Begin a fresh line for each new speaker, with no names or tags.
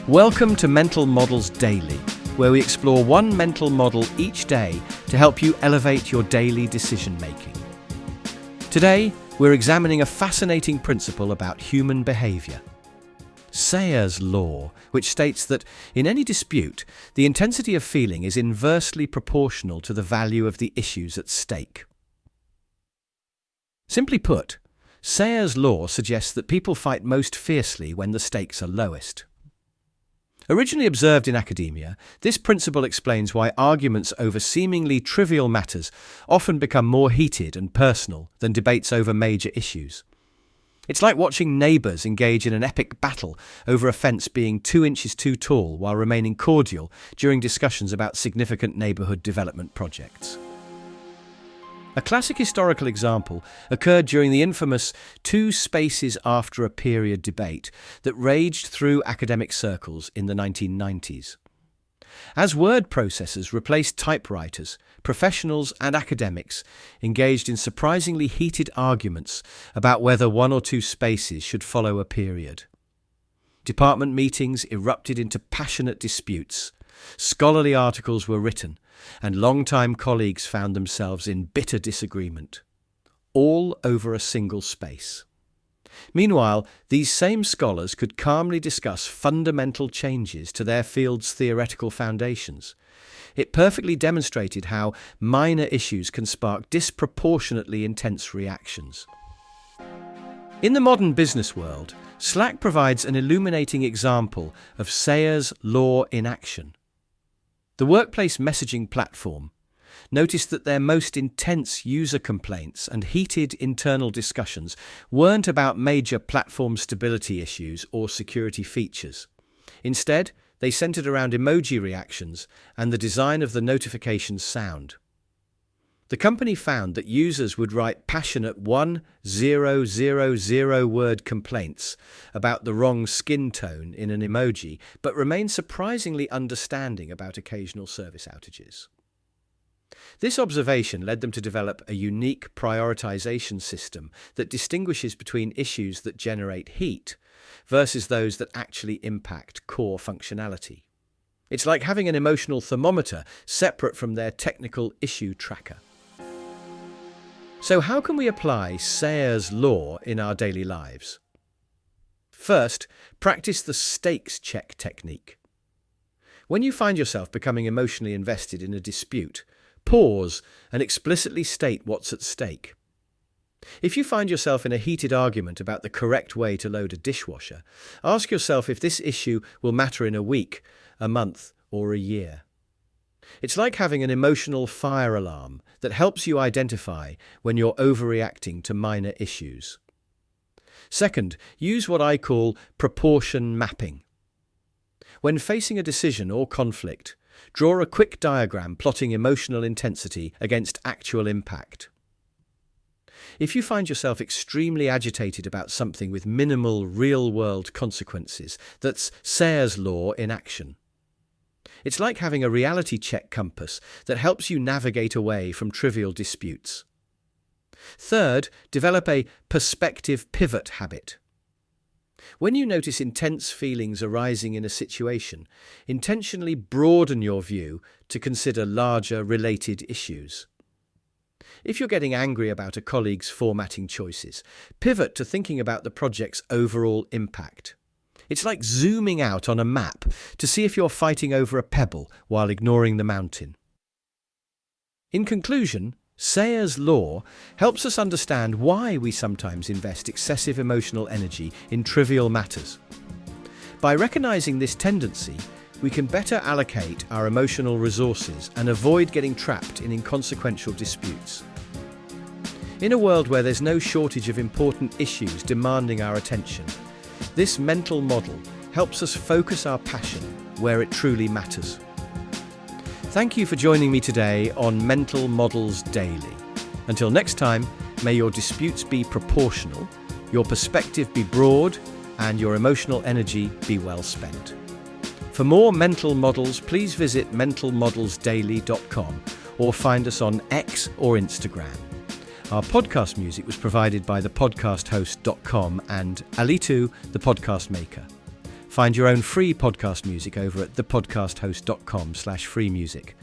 Welcome to Mental Models Daily, where we explore one mental model each day to help you elevate your daily decision-making. Today, we're examining a fascinating principle about human behavior. Sayre's law, which states that in any dispute, the intensity of feeling is inversely proportional to the value of the issues at stake. Simply put, Sayre's law suggests that people fight most fiercely when the stakes are lowest. Originally observed in academia, this principle explains why arguments over seemingly trivial matters often become more heated and personal than debates over major issues. It's like watching neighbours engage in an epic battle over a fence being 2 inches too tall while remaining cordial during discussions about significant neighbourhood development projects. A classic historical example occurred during the infamous 2 spaces after a period debate that raged through academic circles in the 1990s. As word processors replaced typewriters, professionals and academics engaged in surprisingly heated arguments about whether 1 or 2 spaces should follow a period. Department meetings erupted into passionate disputes. Scholarly articles were written, and long-time colleagues found themselves in bitter disagreement, all over a single space. Meanwhile, these same scholars could calmly discuss fundamental changes to their field's theoretical foundations. It perfectly demonstrated how minor issues can spark disproportionately intense reactions. In the modern business world, Slack provides an illuminating example of Sayre's law in action. The workplace messaging platform noticed that their most intense user complaints and heated internal discussions weren't about major platform stability issues or security features. Instead, they centered around emoji reactions and the design of the notification sound. The company found that users would write passionate 1000-word complaints about the wrong skin tone in an emoji, but remain surprisingly understanding about occasional service outages. This observation led them to develop a unique prioritization system that distinguishes between issues that generate heat versus those that actually impact core functionality. It's like having an emotional thermometer separate from their technical issue tracker. So how can we apply Sayre's law in our daily lives? First, practice the stakes check technique. When you find yourself becoming emotionally invested in a dispute, pause and explicitly state what's at stake. If you find yourself in a heated argument about the correct way to load a dishwasher, ask yourself if this issue will matter in a week, a month, or a year. It's like having an emotional fire alarm that helps you identify when you're overreacting to minor issues. Second, use what I call proportion mapping. When facing a decision or conflict, draw a quick diagram plotting emotional intensity against actual impact. If you find yourself extremely agitated about something with minimal real-world consequences, that's Sayre's law in action. It's like having a reality check compass that helps you navigate away from trivial disputes. Third, develop a perspective pivot habit. When you notice intense feelings arising in a situation, intentionally broaden your view to consider larger related issues. If you're getting angry about a colleague's formatting choices, pivot to thinking about the project's overall impact. It's like zooming out on a map to see if you're fighting over a pebble while ignoring the mountain. In conclusion, Sayre's law helps us understand why we sometimes invest excessive emotional energy in trivial matters. By recognizing this tendency, we can better allocate our emotional resources and avoid getting trapped in inconsequential disputes. In a world where there's no shortage of important issues demanding our attention, this mental model helps us focus our passion where it truly matters. Thank you for joining me today on Mental Models Daily. Until next time, may your disputes be proportional, your perspective be broad, and your emotional energy be well spent. For more mental models, please visit mentalmodelsdaily.com or find us on X or Instagram. Our podcast music was provided by thepodcasthost.com and Alitu, the podcast maker. Find your own free podcast music over at thepodcasthost.com/free music.